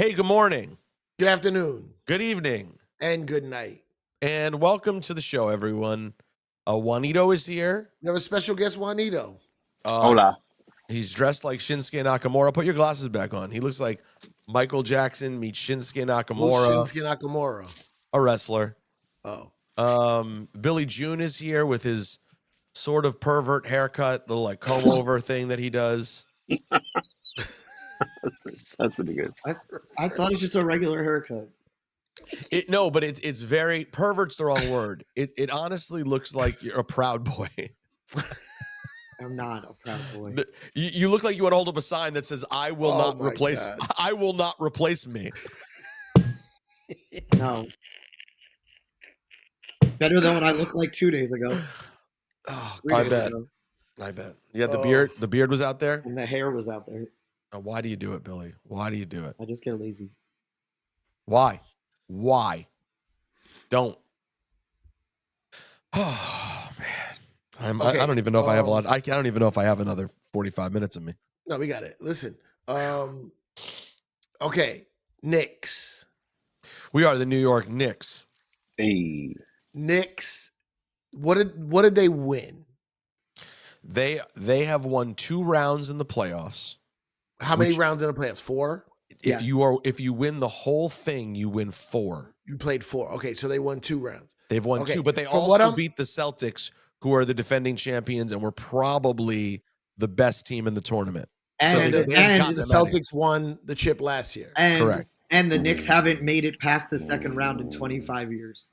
Hey, good morning. Good afternoon. Good evening. And good night. And welcome to the show, everyone. Juanito is here. We have a special guest, Juanito. Hola. He's dressed like Shinsuke Nakamura. Put your glasses back on. He looks like Michael Jackson meets Shinsuke Nakamura. Shinsuke Nakamura. A wrestler. Oh. Billy June is here with his sort of pervert haircut, the like comb over thing that he does. That's pretty good. I thought it's just a regular haircut. No, but it's very pervert's the wrong word. It honestly looks like you're a proud boy. I'm not a proud boy. You look like you would hold up a sign that says "I will not replace." God. I will not replace me. No. Better than what I looked like 2 days ago. Oh, 3 I days bet. ago. I bet. Yeah, the beard. The beard was out there. And the hair was out there. Why do you do it, Billy? Why do you do it? I just get lazy. Why? Don't. Oh man, I don't even know if I have a lot. I don't even know if I have another 45 minutes in me. No, we got it. Listen. Okay. Knicks. We are the New York Knicks. Hey. Knicks. What did they win? They have won 2 rounds in the playoffs. How many rounds in the playoffs? 4? If you win the whole thing, you win 4. You played 4. Okay, so they won 2 rounds. They've won 2, but they From also beat the Celtics, who are the defending champions and were probably the best team in the tournament. And, so the Celtics won the chip last year. Correct. And the Knicks haven't made it past the second round in 25 years.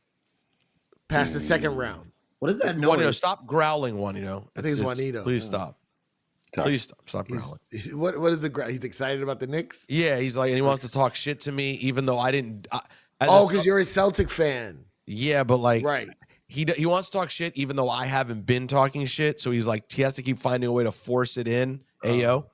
Past the second round. What is that noise? Juanito, stop growling, Juanito. I think it's Juanito. Please stop. Please stop growling. What is the growl? He's excited about the Knicks? Yeah, he's like, and he wants to talk shit to me, even though I didn't. Because you're a Celtic fan. Yeah, but like, right. He wants to talk shit, even though I haven't been talking shit. So he's like, he has to keep finding a way to force it in. Ayo.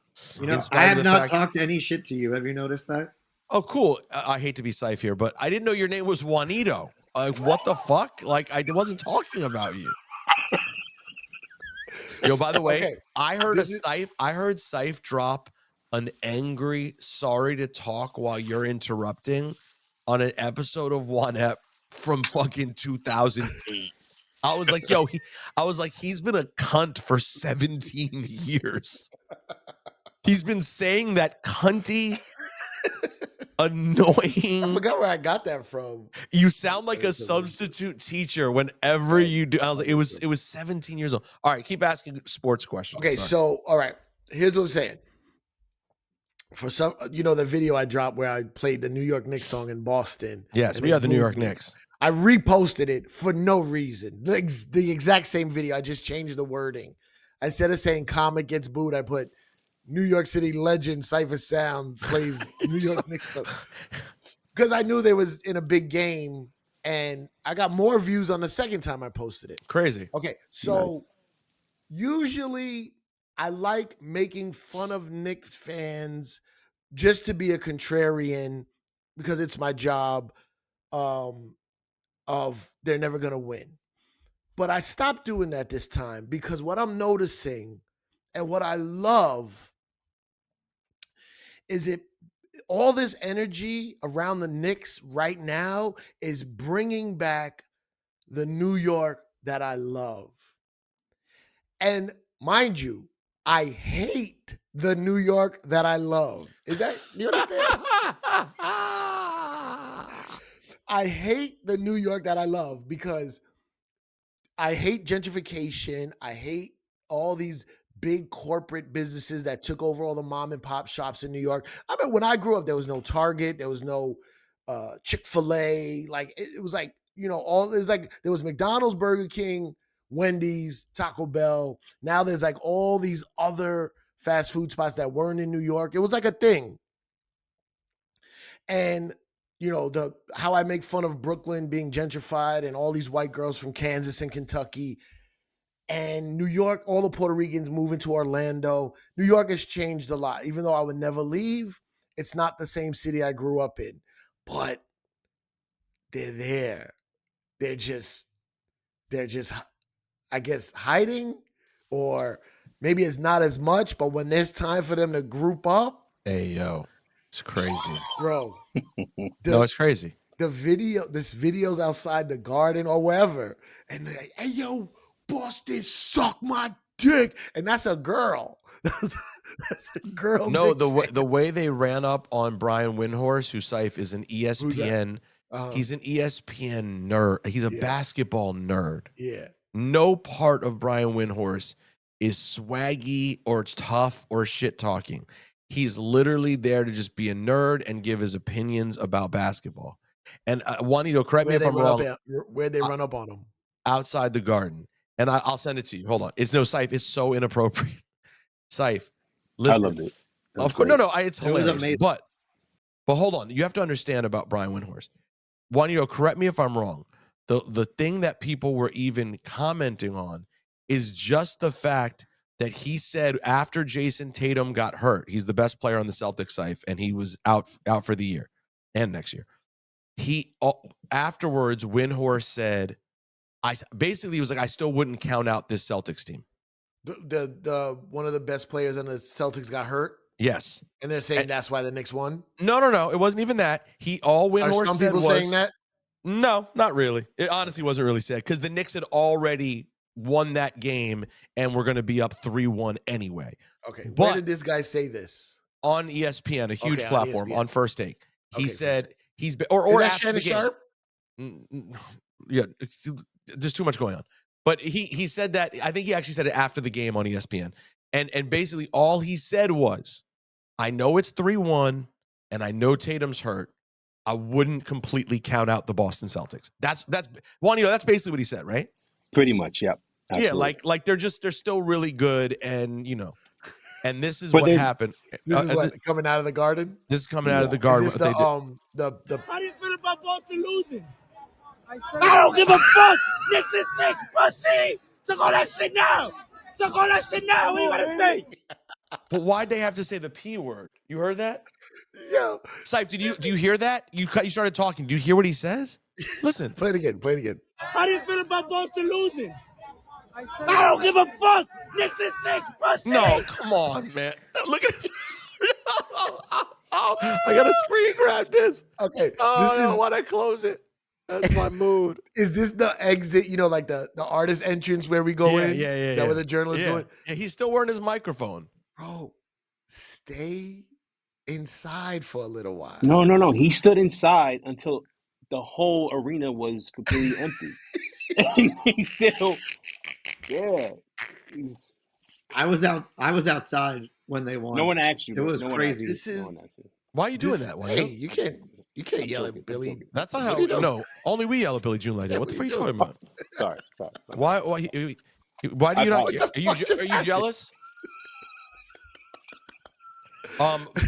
You know, I have not talked any shit to you. Have you noticed that? Oh, cool. I hate to be Cipha here, but I didn't know your name was Juanito. Like, what the fuck? Like, I wasn't talking about you. Yo, by the way, I heard Cipha drop an angry "sorry to talk while you're interrupting" on an episode of One Ep from fucking 2008. I was like, yo, he's been a cunt for 17 years. He's been saying that cunty, annoying. I forgot where I got that from. You sound like a substitute teacher whenever you do. I was like, it was 17 years old. All right, keep asking sports questions. Okay, so all right, here's what I'm saying. For some, the video I dropped where I played the New York Knicks song in Boston. Yes, we are the New York Knicks. I reposted it for no reason. The exact same video. I just changed the wording. Instead of saying "comic gets booed," I put New York City legend Cipha Sound plays New York Knicks. Because I knew they was in a big game, and I got more views on the second time I posted it. Crazy. Okay, so usually I like making fun of Knicks fans just to be a contrarian because it's my job of they're never going to win. But I stopped doing that this time because what I'm noticing and what I love is all this energy around the Knicks right now is bringing back the New York that I love. And mind you, I hate the New York that I love. Is that, you understand? I hate the New York that I love because I hate gentrification. I hate all these big corporate businesses that took over all the mom and pop shops in New York. I mean, when I grew up, there was no Target, there was no Chick-fil-A. Like it was like, it was like there was McDonald's, Burger King, Wendy's, Taco Bell. Now there's like all these other fast food spots that weren't in New York. It was like a thing. And how I make fun of Brooklyn being gentrified and all these white girls from Kansas and Kentucky. And New York, all the Puerto Ricans moving to Orlando. New York has changed a lot. Even though I would never leave, it's not the same city I grew up in. But they're there. They're just, I guess, hiding, or maybe it's not as much, but when there's time for them to group up. Hey, yo, it's crazy. Bro, No, it's crazy. This video's outside the Garden or wherever, and they're like, "Hey, yo, Boston, suck my dick," and that's a girl. That's a girl. No, Knicks fan. the way they ran up on Brian Windhorst, who Cipha is an ESPN. He's an ESPN nerd. He's a basketball nerd. Yeah. No part of Brian Windhorst is swaggy or tough or shit talking. He's literally there to just be a nerd and give his opinions about basketball. And Juanito, correct me if I'm wrong. Where'd they run up on him? Outside the Garden. And I'll send it to you. Hold on. It's no Cipha. It's so inappropriate. Cipha, listen. I loved it. Of course, no, it's hilarious. amazing. But hold on. You have to understand about Brian Windhorst. Juanito, correct me if I'm wrong. The thing that people were even commenting on is just the fact that he said after Jason Tatum got hurt, he's the best player on the Celtics, Cipha, and he was out for the year and next year. He afterwards, Windhorst said, he was like, I still wouldn't count out this Celtics team. The one of the best players on the Celtics got hurt. Yes, and they're saying that's why the Knicks won. No, it wasn't even that. Windhorst some said people saying that. No, not really. It honestly wasn't really said because the Knicks had already won that game and we're going to be up 3-1 anyway. Okay, where did this guy say this? On ESPN, a huge platform, on First Take. He said he's been, or is that after the game. Shannon Sharp? Yeah, there's too much going on. But he said that, I think he actually said it after the game on ESPN. And basically all he said was, I know it's 3-1 and I know Tatum's hurt. I wouldn't completely count out the Boston Celtics. That's Juanito, that's basically what he said, right? Pretty much, yep. Absolutely. Yeah, like they're still really good, and and this is what happened. This is what coming out of the Garden. This is coming out of the Garden. Is this the How do you feel about Boston losing? I don't give a fuck. This is sick, pussy. Took all that shit now. Took all that shit now. What are you gonna say? But why'd they have to say the P word? You heard that? Yo, Cipha, do you hear that? You started talking. Do you hear what he says? Listen. Play it again. How do you feel about Boston losing? I don't give a fuck. This is sick, pussy. No, come on, man. Look at this. I gotta screen grab this. Okay. Why'd I close it? That's my mood. Is this the exit? Like the artist entrance where we go in? Yeah. Is that where the journalists go in? Yeah, he's still wearing his microphone. Bro, stay inside for a little while. No. He stood inside until the whole arena was completely empty. And he still, I was outside when they won. No one asked you. It was crazy. Why are you doing that? Hey, you can't yell at Billy. That's not how. No, only we yell at Billy June like that. What the fuck are you talking about? Sorry. Why do you not? Are you jealous?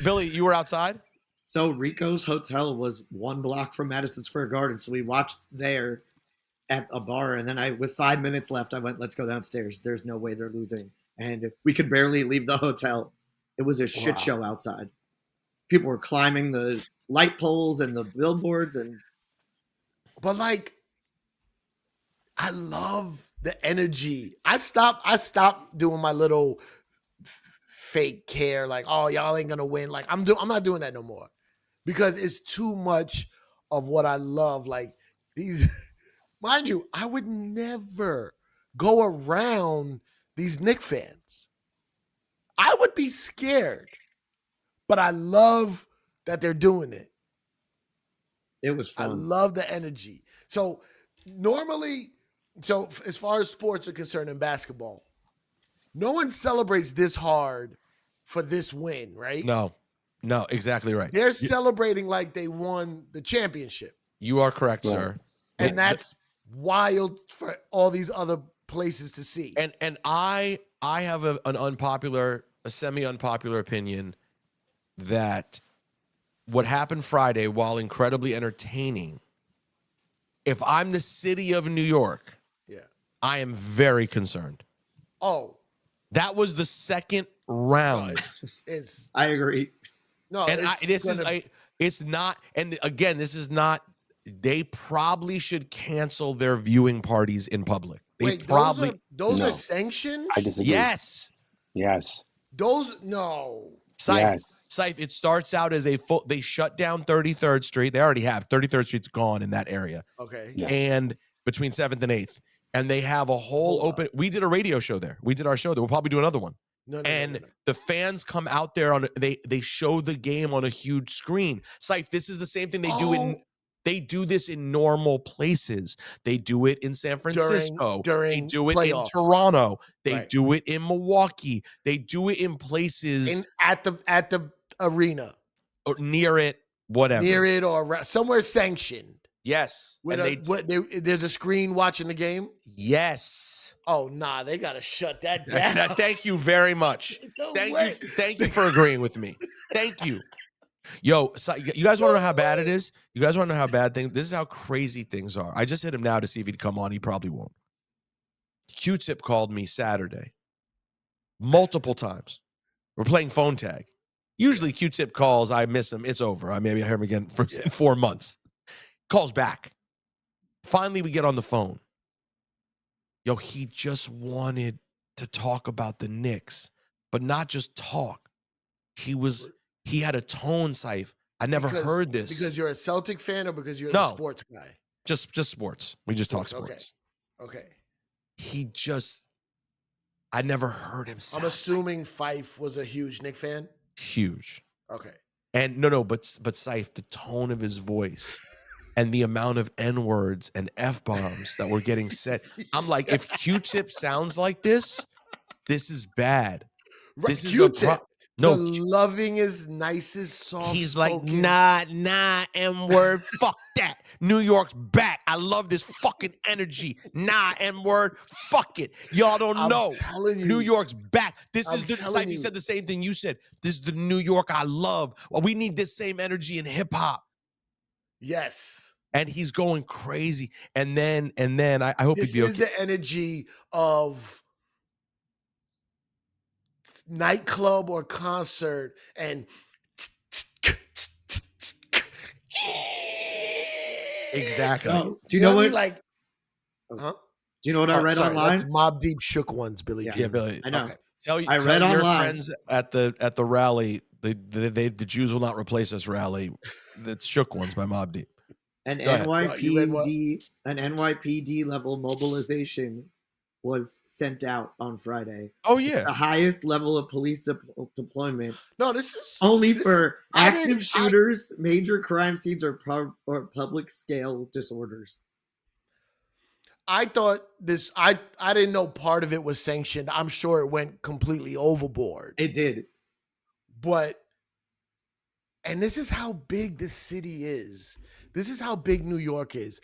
Billy, you were outside? So Rico's hotel was 1 block from Madison Square Garden. So we watched there at a bar. And then with 5 minutes left, I went, let's go downstairs. There's no way they're losing. And we could barely leave the hotel. It was a shit show outside. People were climbing the light poles and the billboards. But I love the energy. I stopped doing my little fake care, like, oh, y'all ain't gonna win. Like I'm not doing that no more because it's too much of what I love. Like these, mind you, I would never go around these Knicks fans. I would be scared, but I love that they're doing it. It was fun. I love the energy. So normally, as far as sports are concerned in basketball, no one celebrates this hard for this win, right? No, exactly right. They're celebrating like they won the championship. You are correct, sir. And that's wild for all these other places to see. And I have a semi-unpopular opinion that what happened Friday, while incredibly entertaining, if I'm the city of New York, I am very concerned. Oh. That was the second round. I agree. No, and it's not. And again, this is not. They probably should cancel their viewing parties in public. Those are sanctioned? I disagree. Yes. Those no. Cipha, it starts out as they shut down 33rd Street. They already have 33rd Street's gone in that area. Okay. Yeah. And between 7th and 8th. And they have a whole open. We did a radio show there. We did our show there. We'll probably do another one. No. The fans come out there they show the game on a huge screen. Cipha, this is the same thing they do this in normal places. They do it in San Francisco. During they do it playoffs. in Toronto. They do it in Milwaukee. They do it in places at the arena or near it, whatever. Near it or somewhere sanctioned. Yes. There's a screen watching the game? Yes. Oh, nah, they got to shut that down. Thank you very much. Thank you for agreeing with me. Thank you. Yo, so you guys want to know how bad it is? You guys want to know how bad things? This is how crazy things are. I just hit him now to see if he'd come on. He probably won't. Q-Tip called me Saturday multiple times. We're playing phone tag. Usually Q-Tip calls, I miss him. It's over. Maybe I hear him again in 4 months. Calls back. Finally, we get on the phone. Yo, he just wanted to talk about the Knicks, but not just talk. He had a tone, Cipha. I never heard this. Because you're a Celtic fan or because you're a sports guy? Just sports. We just talk sports. Okay. I never heard him say. I'm assuming Fife was a huge Knicks fan? Huge. Okay. And but Cipha, the tone of his voice and the amount of N-words and F-bombs that were getting said. I'm like, if Q-Tip sounds like this is bad. Right. This is Q-Tip. No, the lovingest, nicest, soft. He's like, nah, N-word, fuck that. New York's back. I love this fucking energy. Nah, N-word, fuck it. Y'all don't know. I'm telling you. New York's back. Cipha said the same thing you said. This is the New York I love. Well, we need this same energy in hip hop. Yes. And he's going crazy. And then I hope he'd be okay. This is the energy of nightclub or concert and exactly. Do you know what? Like, huh? Do you know what I read online? That's Mobb Deep shook ones, Billy. Yeah, Billy. I know. Okay. Tell your friends at the rally. The Jews will not replace us rally. That's shook ones by Mobb Deep. An NYPD level mobilization was sent out on Friday. Oh yeah, the highest level of police deployment. No, this is only for active shooters, major crime scenes, or public scale disorders. I thought this. I didn't know part of it was sanctioned. I'm sure it went completely overboard. It did, and this is how big this city is. This is how big New York is.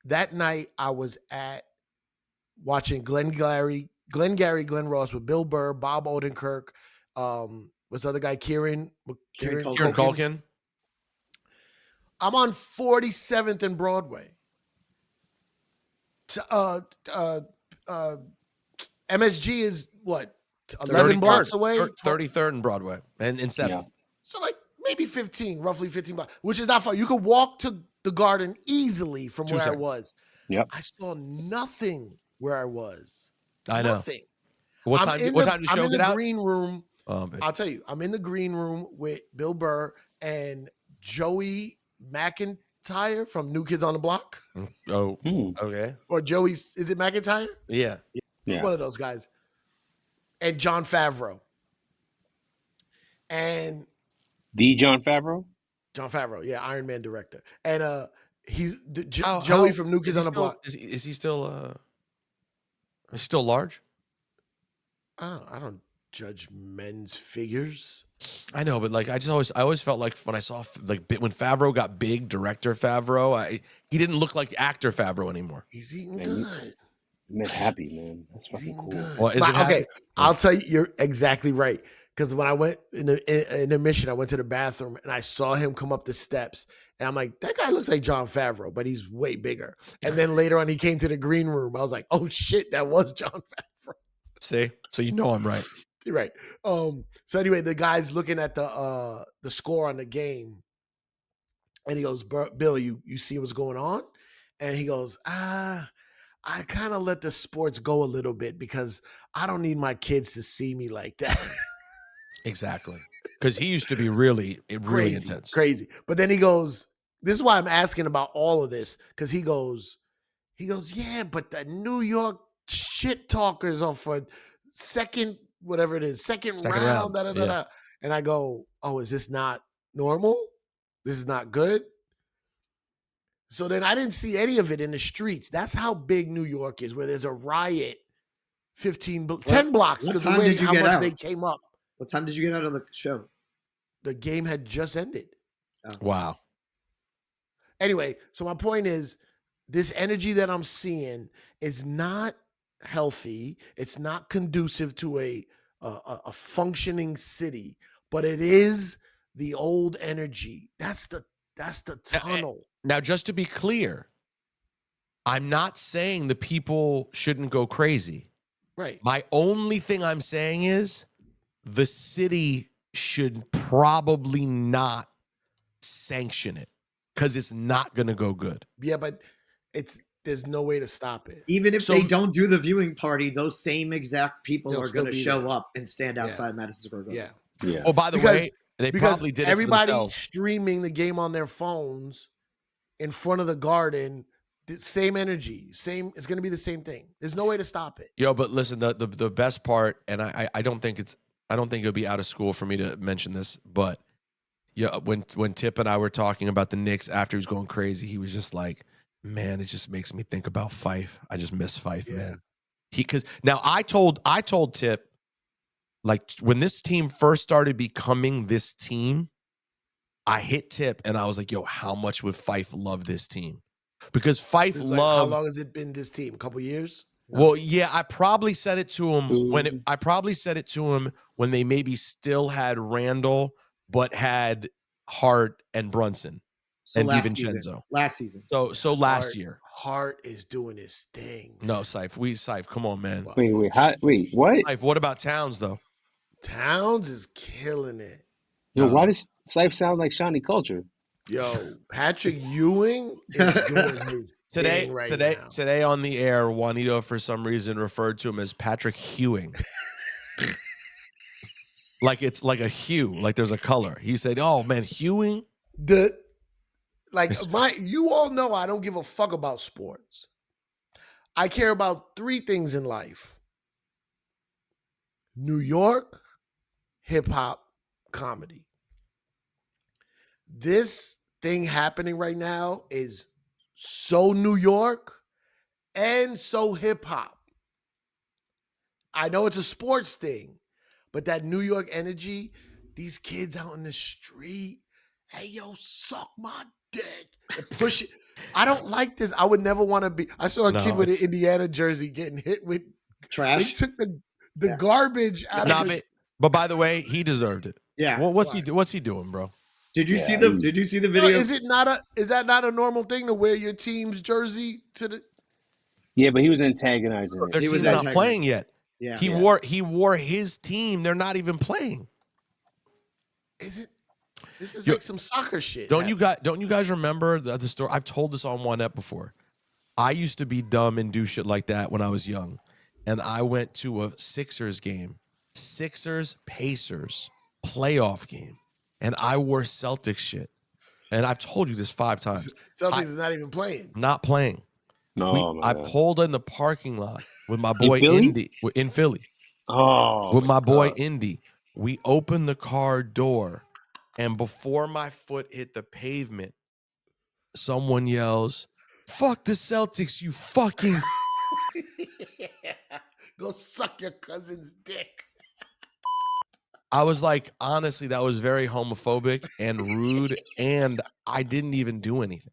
That night I was at watching Glenn Ross with Bill Burr, Bob Odenkirk, what's the other guy, Kieran Culkin. I'm on 47th and Broadway. MSG is what, 11 blocks away? 33rd and Broadway and 7th. Yeah. So like maybe roughly 15 blocks, which is not far. You could walk to the Garden easily from where I was. Yep. I saw nothing where I was. I know. Nothing. What time did the show get out? I'm in the green room. Oh, I'll tell you. I'm in the green room with Bill Burr and Joey McIntyre from New Kids on the Block. Oh, okay. Or is it McIntyre? Yeah. One of those guys. And Jon Favreau. And the Jon Favreau? Jon Favreau, yeah, Iron Man director. And he's Joey from New Kids on the Block. Is he still large? I don't judge men's figures. I know, but like I always felt like when I saw when Favreau got big, director Favreau, he didn't look like actor Favreau anymore. He's eating good. He's happy, man. That's fucking cool. Well, okay, I'll tell you, you're exactly right. Because when I went in the mission, I went to the bathroom and I saw him come up the steps. And I'm like, that guy looks like Jon Favreau, but he's way bigger. And then later on, he came to the green room. I was like, oh shit, that was Jon Favreau. See? So you know I'm right. You're right. So anyway, the guy's looking at the score on the game. And he goes, Bill, you see what's going on? And he goes, I kind of let the sports go a little bit because I don't need my kids to see me like that. Exactly. Because he used to be really intense. Crazy. But then he goes, this is why I'm asking about all of this, because he goes, yeah, but the New York shit talkers are for second, whatever it is, second round. Da, da, da, Yeah. da. And I go, oh, is this not normal? This is not good? So then I didn't see any of it in the streets. That's how big New York is, where there's a riot 10 blocks because the way how much they came up. What time did you get out of the show? The game had just ended. Oh. Wow. Anyway, so my point is, this energy that I'm seeing is not healthy. It's not conducive to a functioning city, but it is the old energy. That's the tunnel. Now, just to be clear, I'm not saying the people shouldn't go crazy. Right. My only thing I'm saying is the city should probably not sanction it because it's not going to go good. Yeah, but there's no way to stop it. Even if they don't do the viewing party, those same exact people are going to show up and stand outside Madison Square Garden. Yeah. Oh, by the way, they probably did it everybody themselves. Streaming the game on their phones in front of the Garden. The same energy, it's going to be the same thing. There's no way to stop it. Yo, but listen, the best part, and I don't think it'll be out of school for me to mention this, but yeah, when Tip and I were talking about the Knicks after he was going crazy, he was just like, man, it just makes me think about Fife. I just miss Fife, man. Because now I told Tip, like when this team first started becoming this team, I hit Tip and I was like, yo, how much would Fife love this team? Because Fife loved. How long has it been this team? A couple years? Well, yeah, I probably said it to him when they maybe still had Randall, but had Hart and Brunson and DiVincenzo. Last season. So last year. Hart is doing his thing. Man. No, Cipha, come on, man. Wait, what? Cipha, what about Towns though? Towns is killing it. Yo, why does Cipha sound like Shawnee Culture? Yo, Patrick Ewing is doing his thing right now. Today on the air, Juanito for some reason referred to him as Patrick Hewing. Like it's like a hue, like there's a color. He said, "Oh man, Hewing." You all know I don't give a fuck about sports. I care about three things in life: New York, hip hop, comedy. This thing happening right now is so New York and so hip hop. I know it's a sports thing, but that New York energy, these kids out in the street, hey, yo, suck my dick. And push it. I don't like this. I would never want to be. I saw a kid with an Indiana jersey getting hit with trash. They took the garbage out of it. But by the way, he deserved it. Yeah. Well, what's he doing, bro? Did you see the video? No, is that not a normal thing to wear your team's jersey to the? Yeah, but he was antagonizing it. Their team's not playing yet. Yeah. He wore his team. They're not even playing. Is it? This is like some soccer shit. Don't you guys remember the story? I've told this on One Ep before. I used to be dumb and do shit like that when I was young, and I went to a Sixers game, Pacers playoff game, and I wore Celtics shit. And I've told you this 5 times. Celtics is not even playing. Not playing. No, I pulled in the parking lot with my boy Indy in Philly. Oh, with my boy Indy. We opened the car door, and before my foot hit the pavement, someone yells, "Fuck the Celtics, you fucking." Go suck your cousin's dick. I was like, honestly, that was very homophobic and rude, and I didn't even do anything.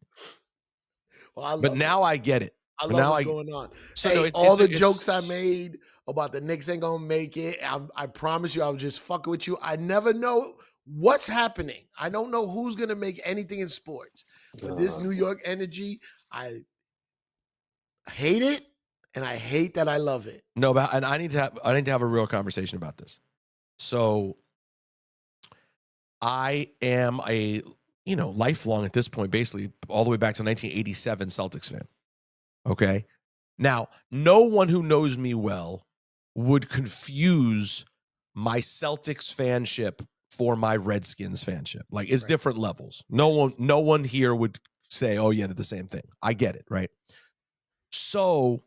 Well, but now I get it. I love what's going on. So hey, all the jokes I made about the Knicks ain't gonna make it. I promise you, I was just fucking with you. I never know what's happening. I don't know who's gonna make anything in sports. But this New York energy, I hate it, and I hate that I love it. No, but and I need to have a real conversation about this. So I am a lifelong at this point, basically all the way back to 1987 Celtics fan. Okay. Now, no one who knows me well would confuse my Celtics fanship for my Redskins fanship. Like, it's different levels. No one here would say, oh yeah, they're the same thing. I get it, right? So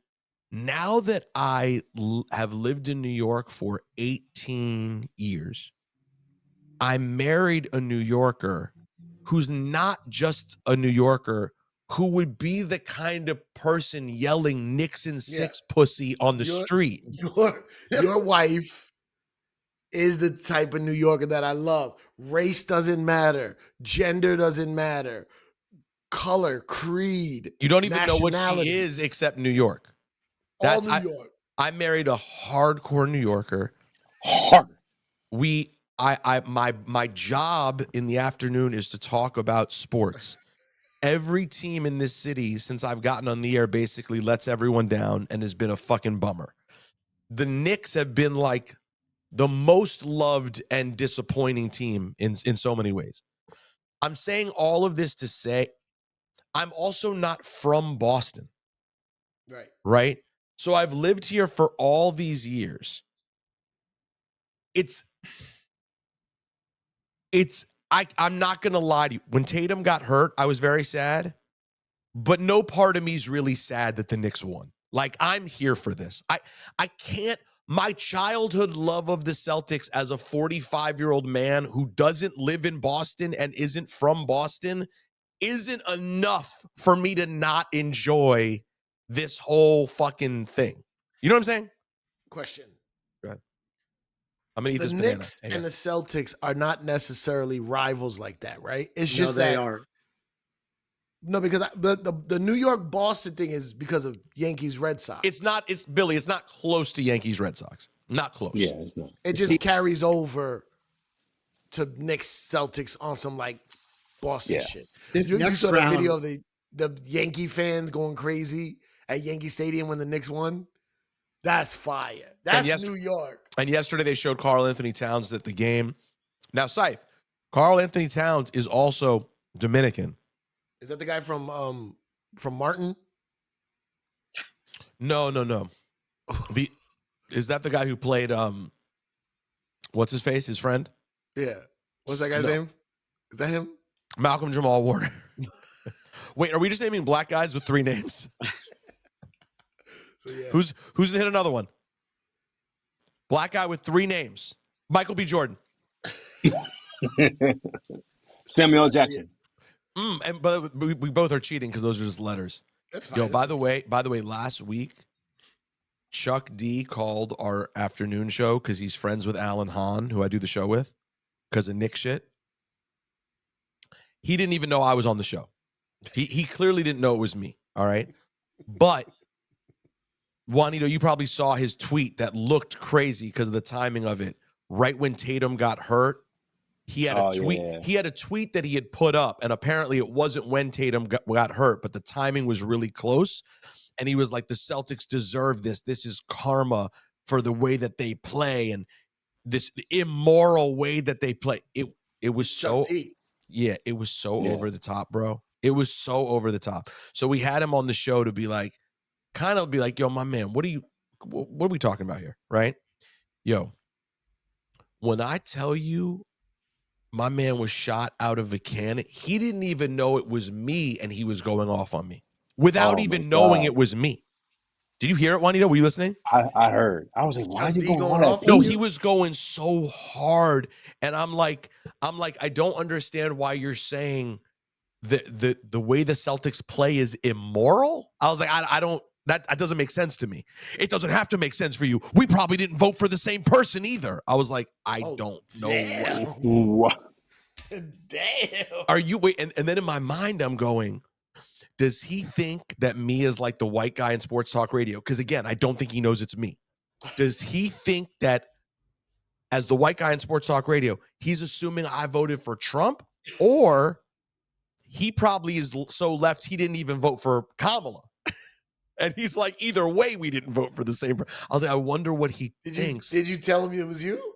now that I have lived in New York for 18 years, I married a New Yorker who's not just a New Yorker, who would be the kind of person yelling Nixon 6 pussy on the street. Your wife is the type of New Yorker that I love. Race doesn't matter. Gender doesn't matter. Color, creed. You don't even know what she is except New York. All New York. I married a hardcore New Yorker. Hard. My job in the afternoon is to talk about sports. Every team in this city since I've gotten on the air basically lets everyone down and has been a fucking bummer. The Knicks have been like the most loved and disappointing team in so many ways. I'm saying all of this to say I'm also not from Boston. Right? So I've lived here for all these years. I'm not going to lie to you. When Tatum got hurt, I was very sad. But no part of me is really sad that the Knicks won. Like, I'm here for this. I can't. My childhood love of the Celtics as a 45-year-old man who doesn't live in Boston and isn't from Boston isn't enough for me to not enjoy this whole fucking thing. You know what I'm saying? Question. Go ahead. I'm going to eat this banana. The Knicks and the Celtics are not necessarily rivals like that, right? It's just they are. No, because the New York Boston thing is because of Yankees Red Sox. It's not. It's Billy. It's not close to Yankees Red Sox. Not close. Yeah, it's not. It just carries over to Knicks Celtics on some like Boston shit. You saw the video of the Yankee fans going crazy at Yankee Stadium when the Knicks won. That's fire. That's New York. And yesterday they showed Karl Anthony Towns at the game. Now, Cipha, Karl Anthony Towns is also Dominican. Is that the guy from Martin? No. Is that the guy who played what's his face? His friend? Yeah. What's that guy's name? Is that him? Malcolm Jamal Warner. Wait, are we just naming black guys with 3 names? So, yeah. Who's gonna hit another one? Black guy with 3 names. Michael B. Jordan. Samuel L. Jackson. But we both are cheating because those are just letters. That's fine. Yo, by the way, last week, Chuck D called our afternoon show because he's friends with Alan Hahn, who I do the show with, because of Nick shit. He didn't even know I was on the show. He clearly didn't know it was me. All right. But Juanito, you probably saw his tweet that looked crazy because of the timing of it. Right when Tatum got hurt, he had a tweet. Yeah. He had a tweet that he had put up, and apparently it wasn't when Tatum got hurt, but the timing was really close. And he was like, "The Celtics deserve this. This is karma for the way that they play and this immoral way that they play." It was so it was so over the top, bro. It was so over the top. So we had him on the show to be like, kind of be like, "Yo, my man, what are we talking about here?" Right? Yo, when I tell you my man was shot out of a cannon, he didn't even know it was me, and he was going off on me without even knowing it was me. Did you hear it, Juanito? Were you listening? I heard. I was like, why is he going off? No, he was going so hard, and I'm like, I don't understand why you're saying the way the Celtics play is immoral. I was like, I don't. That doesn't make sense to me. It doesn't have to make sense for you. We probably didn't vote for the same person either. I was like, I don't know. What. Damn. Are you wait? And then in my mind, I'm going, does he think that me is like the white guy in sports talk radio? Because again, I don't think he knows it's me. Does he think that as the white guy in sports talk radio, he's assuming I voted for Trump? Or he probably is so left he didn't even vote for Kamala. And he's like, either way, we didn't vote for the same. I was like, I wonder what he thinks. Did you tell him it was you?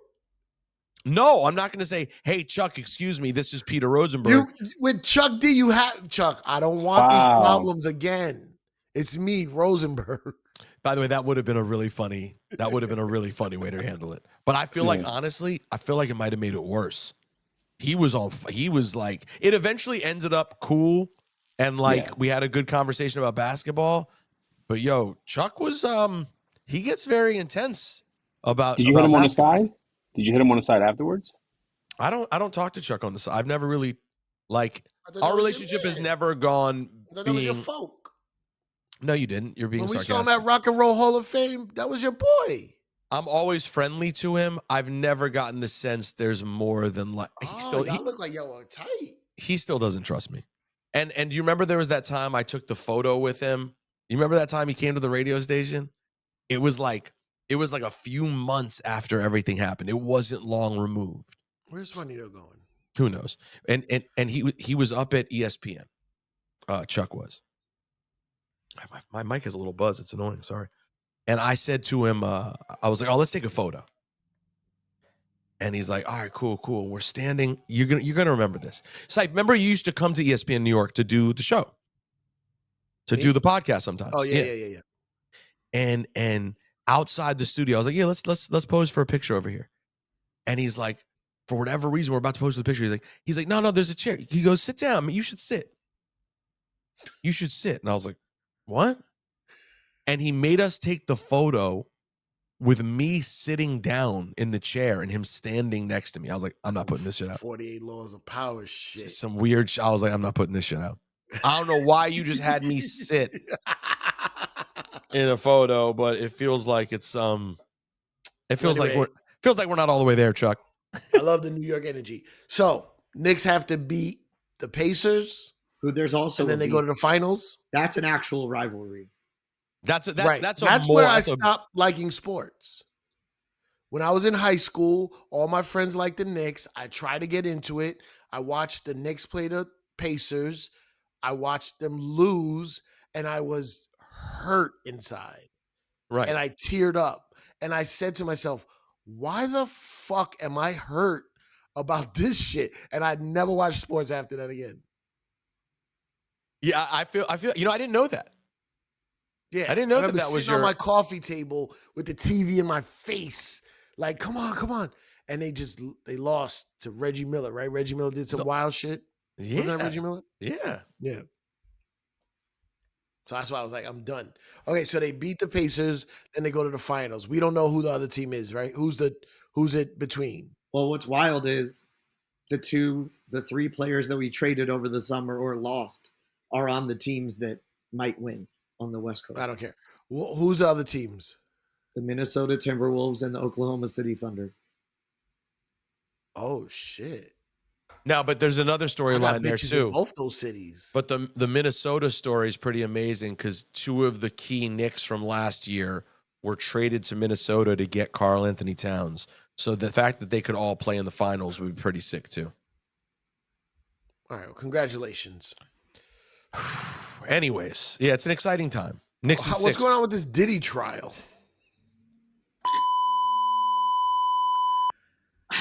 No, I'm not going to say, hey, Chuck, excuse me, this is Peter Rosenberg. With Chuck D, you have, Chuck, I don't want these problems again. It's me, Rosenberg. By the way, that would have been a really funny way to handle it. But I feel like, honestly, it might have made it worse. He was like, it eventually ended up cool. And like, we had a good conversation about basketball. But yo, Chuck was, he gets very intense about. Did you hit him on the basketball. side? Did you hit him on the side afterwards? I don't talk to Chuck on the side. I've never really, like, our relationship has never gone. That was your folk. No, you didn't. You're being when we sarcastic. saw him at Rock and Roll Hall of Fame, that was your boy. I'm always friendly to him. I've never gotten the sense there's more than like. Y'all look like y'all were tight. He still doesn't trust me. And you remember there was that time I took the photo with him? You remember that time he came to the radio station? It was like a few months after everything happened. It wasn't long removed. Where's Juanito going? Who knows? And he was up at ESPN. Chuck was. My mic has a little buzz. It's annoying. Sorry. And I said to him, I was like, "Oh, let's take a photo." And he's like, "All right, cool. We're standing. You're gonna remember this." Cipha, remember you used to come to ESPN New York to do the show, do the podcast sometimes. Oh yeah. And outside the studio, I was like, "Yeah, let's pose for a picture over here." And he's like, for whatever reason, we're about to pose for the picture. He's like, no, there's a chair. He goes, "Sit down. You should sit. You should sit." And I was like, "What?" And he made us take the photo with me sitting down in the chair and him standing next to me. I was like, "I'm not putting this shit out." 48 Laws of Power shit. Some weird I was like, "I'm not putting this shit out." I don't know why you just had me sit in a photo, but it feels like it's feels like we're not all the way there, Chuck. I love the New York energy. So Knicks have to beat the Pacers, who there's also, and then they go to the finals. That's an actual rivalry. That's where I stopped liking sports. When I was in high school, all my friends liked the Knicks. I tried to get into it. I watched the Knicks play the Pacers. I watched them lose, and I was hurt inside. Right. And I teared up. And I said to myself, why the fuck am I hurt about this shit? And I never watched sports after that again. Yeah, I feel, I didn't know that. Yeah, I didn't know that was on my coffee table with the TV in my face, like, come on, and they lost to Reggie Miller, right? Reggie Miller did some wild shit. Yeah, wasn't that Reggie Miller? Yeah. So that's why I was like, I'm done. Okay, so they beat the Pacers, then they go to the finals. We don't know who the other team is, right? Who's it between? Well, what's wild is the three players that we traded over the summer or lost are on the teams that might win on the West Coast. I don't care. Who's the other teams? The Minnesota Timberwolves and the Oklahoma City Thunder. Oh, shit. No, but there's another storyline there too. Both those cities. But the Minnesota story is pretty amazing because two of the key Knicks from last year were traded to Minnesota to get Karl Anthony Towns. So the fact that they could all play in the finals would be pretty sick too. All right, well, congratulations. Anyways, yeah, it's an exciting time. Knicks. What's going on with this Diddy trial?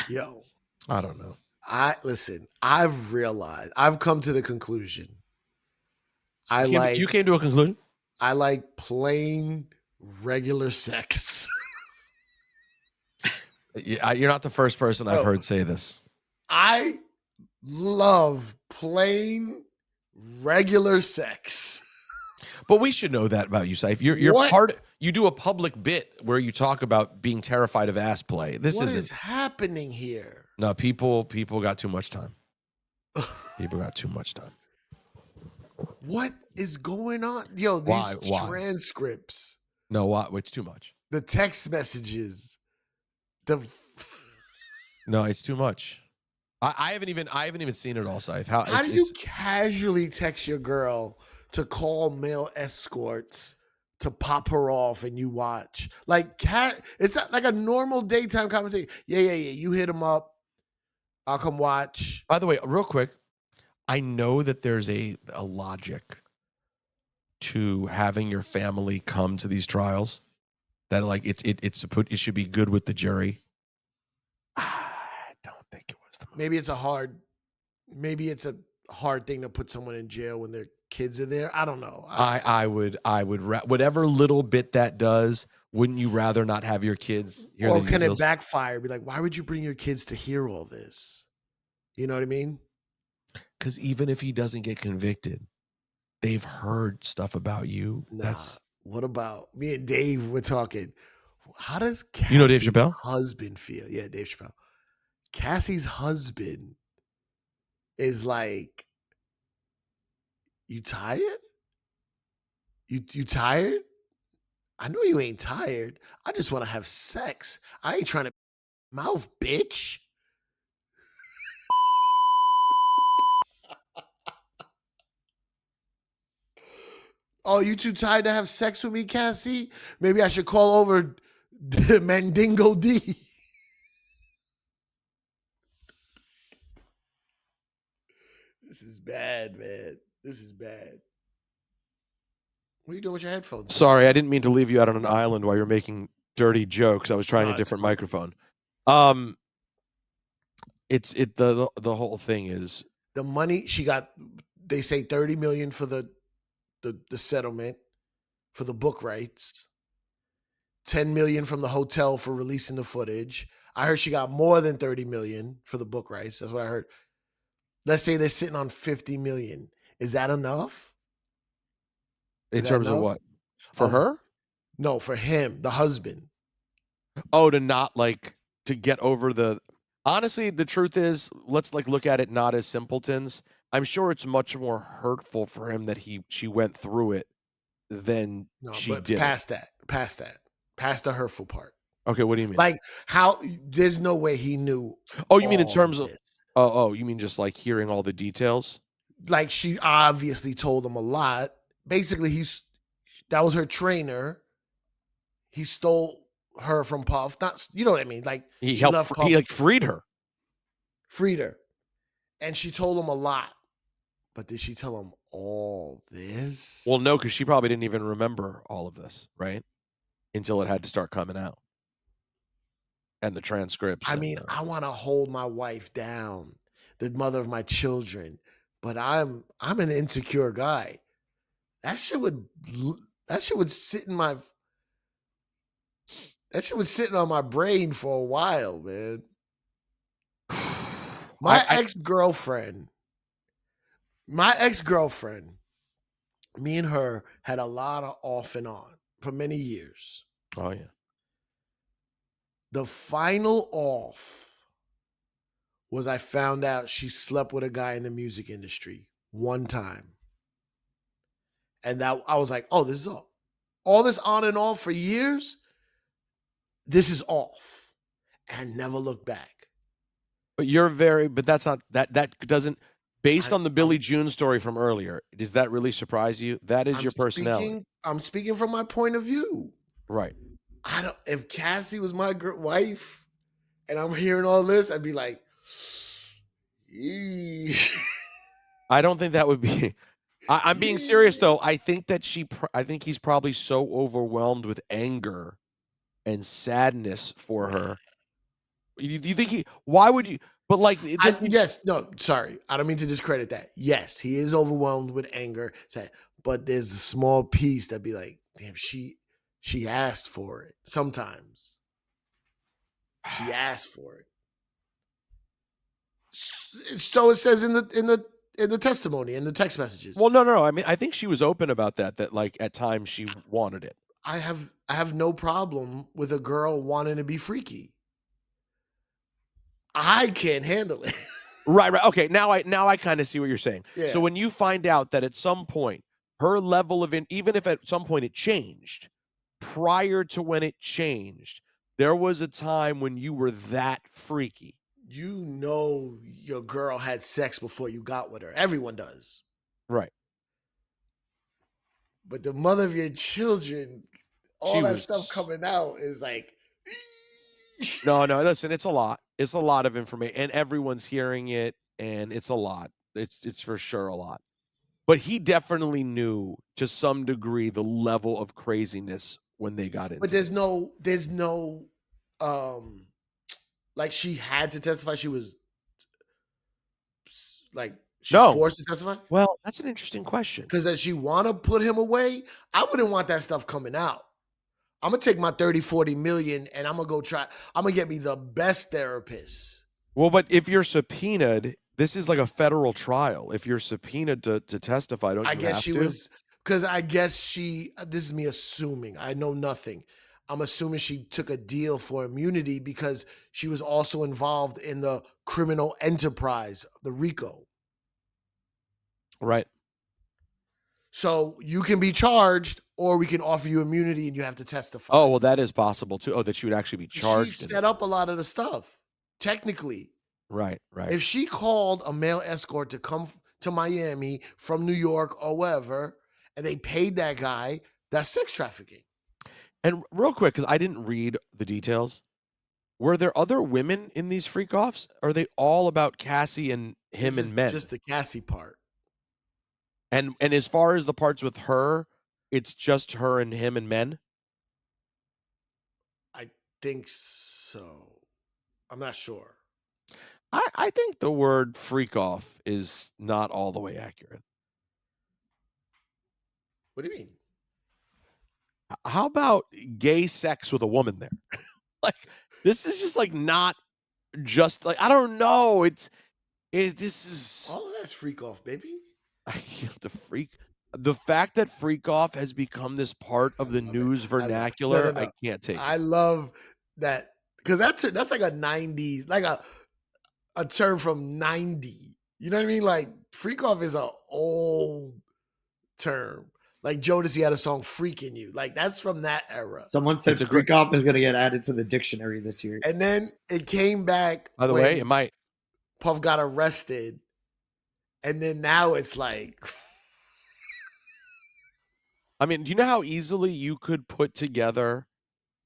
Yo, I don't know. I've realized, I've come to the conclusion. You came to a conclusion? I like plain regular sex. Yeah, you're not the first person I've heard say this. I love plain regular sex. But we should know that about you, Cipha. You do a public bit where you talk about being terrified of ass play. What is happening here? No, people got too much time. People got too much time. What is going on? Yo, these transcripts. No, what? It's too much. The text messages. No, it's too much. I haven't even seen it all, Cipha. How do you casually text your girl to call male escorts to pop her off and you watch? Like, it's not like a normal daytime conversation. Yeah. You hit him up. I'll come watch. By the way, real quick, I know that there's a logic to having your family come to these trials. That like it should be good with the jury. I don't think it was the movie. Maybe it's hard thing to put someone in jail when their kids are there. I don't know. I would whatever little bit that does. Wouldn't you rather not have your kids hear or the can it details? backfire? Be like, why would you bring your kids to hear all this? You know what I mean? Because even if he doesn't get convicted, they've heard stuff about you. Nah. What about me and Dave? We're talking. How does Cassie's You know Dave Chappelle? husband feel? Yeah, Dave Chappelle. Cassie's husband is like, you tired? You tired? I know you ain't tired. I just want to have sex. I ain't trying to mouth, bitch. Oh, you too tired to have sex with me, Cassie? Maybe I should call over Mandingo D. This is bad, man. This is bad. What are you doing with your headphones? Sorry, I didn't mean to leave you out on an island while you're making dirty jokes. I was trying a it's different fine. microphone. The whole thing is The money she got. They say $30 million for the settlement for the book rights. $10 million from the hotel for releasing the footage. I heard she got more than $30 million for the book rights. That's what I heard. Let's say they're sitting on $50 million. Is that enough? in terms of what? For her? No, for him, the husband. Oh, to not like to get over the. Honestly, the truth is, let's like look at it not as simpletons. I'm sure it's much more hurtful for him that she went through it than she did. Past that, past the hurtful part. Okay, what do you mean? Like how? There's no way he knew. Oh, you mean in terms of? Oh, you mean just like hearing all the details? Like she obviously told him a lot. Basically, that was her trainer. He stole her from Puff. Not, you know what I mean? Like he helped. Puff, he like freed her. And she told him a lot. But did she tell him all this? Well, no, because she probably didn't even remember all of this, right? Until it had to start coming out. And the transcripts. I mean, I want to hold my wife down, the mother of my children, but I'm an insecure guy. That shit would sit in my. That shit was sitting on my brain for a while, man. My ex-girlfriend, me and her had a lot of off and on for many years. Oh, yeah. The final off was I found out she slept with a guy in the music industry one time. And that I was like, oh, this is all this on and off for years. This is off. And never looked back. But that's not, that doesn't, based on the Billie June story from earlier, does that really surprise you? That is your personality. I'm speaking from my point of view. Right. If Cassie was my wife and I'm hearing all this, I'd be like, eesh. I don't think that would be. I'm being serious though. I think that I think he's probably so overwhelmed with anger and sadness for her. Do you think why would you? But like, yes, no, sorry. I don't mean to discredit that. Yes, he is overwhelmed with anger, but there's a small piece that'd be like, damn, she asked for it. Sometimes she asked for it. So it says in the testimony, in the text messages. Well, no. I mean, I think she was open about that. That like at times she wanted it. I have no problem with a girl wanting to be freaky. I can't handle it. Right. Okay. Now I kind of see what you're saying. Yeah. So when you find out that at some point her level of even if at some point it changed, prior to when it changed, there was a time when you were that freaky. You know your girl had sex before you got with her. Everyone does. Right. But the mother of your children, stuff coming out is like. No, listen, it's a lot. It's a lot of information, and everyone's hearing it, and it's a lot. It's for sure a lot. But he definitely knew to some degree the level of craziness when they got into it. But there's no like she had to testify. She was like She's No. forced to testify? Well, that's an interesting question. Because does she want to put him away? I wouldn't want that stuff coming out. I'm going to take my 30, 40 million and I'm going to go try. I'm going to get me the best therapist. Well, but if you're subpoenaed, this is like a federal trial. If you're subpoenaed to testify, don't I you guess have she to? was, because I guess she, this is me assuming, I know nothing. I'm assuming she took a deal for immunity because she was also involved in the criminal enterprise, the RICO. Right. So you can be charged or we can offer you immunity and you have to testify. Oh, well, that is possible too. Oh, that you would actually be charged. She set up a lot of the stuff, technically. Right, right. If she called a male escort to come to Miami from New York or wherever, and they paid that guy, that's sex trafficking. And real quick, because I didn't read the details, were there other women in these freak offs? Are they all about Cassie and him This and is men? just the Cassie part. And as far as the parts with her, it's just her and him and men? I think so. I'm not sure. I think the word freak off is not all the way accurate. What do you mean? How about gay sex with a woman there? Like, this is just like not just like, I don't know. This is All of that's freak off, baby. the fact that freak off has become this part of the news vernacular, I can't take it. I love that because that's like a 90s, like a term from 90. You know what I mean? Like freak off is an old term. Like Jodeci had a song "Freaking You." Like that's from that era. Someone said freak off is going to get added to the dictionary this year. And then it came back. By the way, it might. Puff got arrested, and then now it's like. I mean, do you know how easily you could put together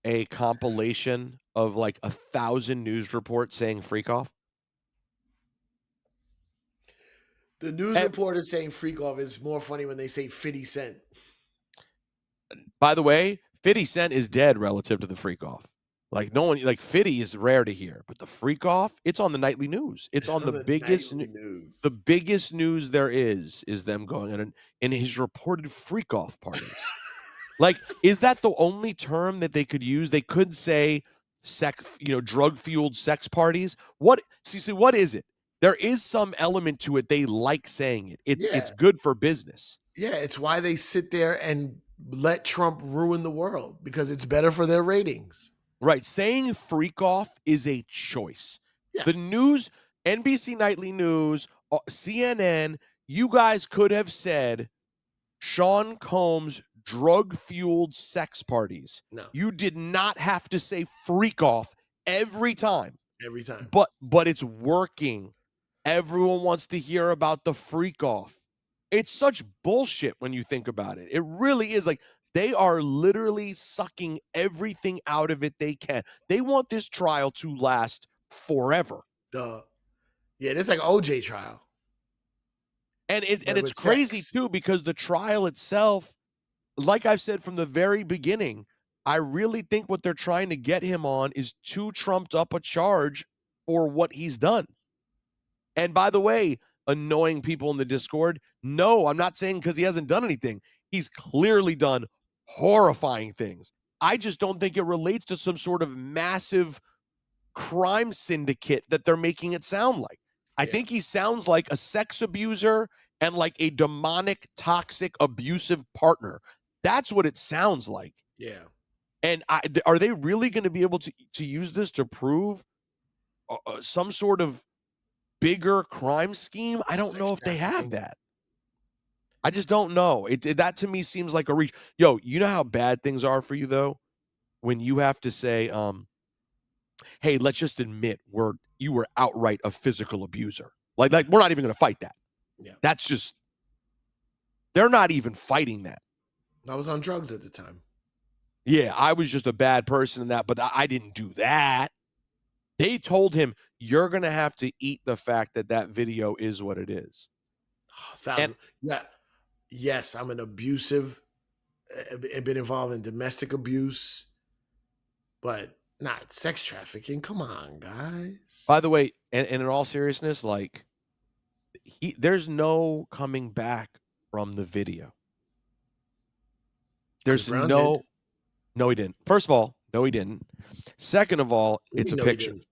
a compilation of like 1,000 news reports saying freak off? The news reporters saying freak off is more funny when they say 50 Cent. By the way, 50 Cent is dead relative to the freak off. Like no one, like 50 is rare to hear, but the freak off, it's on the nightly news. It's on the biggest news. The biggest news there is them going on in his reported freak off parties. Like, is that the only term that they could use? They could say drug fueled sex parties. What is it? There is some element to it. They like saying it. It's good for business. Yeah, it's why they sit there and let Trump ruin the world because it's better for their ratings. Right. Saying freak off is a choice. Yeah. The news, NBC Nightly News, CNN, you guys could have said Sean Combs drug-fueled sex parties. No. You did not have to say freak off every time. Every time. But it's working. Everyone wants to hear about the freak off. It's such bullshit when you think about it. It really is. Like, they are literally sucking everything out of it they can. They want this trial to last forever. Duh. Yeah, it's like OJ trial. And it's crazy too, because the trial itself, like I've said from the very beginning, I really think what they're trying to get him on is too trumped up a charge for what he's done. And by the way, annoying people in the Discord, no, I'm not saying because he hasn't done anything. He's clearly done horrifying things. I just don't think it relates to some sort of massive crime syndicate that they're making it sound like. I think he sounds like a sex abuser and like a demonic, toxic, abusive partner. That's what it sounds like. Yeah. And are they really going to be able to use this to prove some sort of bigger crime scheme? I don't know if they have that. I just don't know. That to me seems like a reach. Yo, you know how bad things are for you though, when you have to say, "Hey, let's just admit you were outright a physical abuser." Like we're not even going to fight that. Yeah, that's just they're not even fighting that. I was on drugs at the time. Yeah, I was just a bad person in that, but I didn't do that. They told him, "You're going to have to eat the fact that video is what it is." Yes, I'm an abusive. I've been involved in domestic abuse, but not sex trafficking. Come on, guys. By the way, and in all seriousness, like there's no coming back from the video. Chris There's Brown did. no, he didn't. First of all, no, he didn't. Second of all, it's a No, he picture. didn't.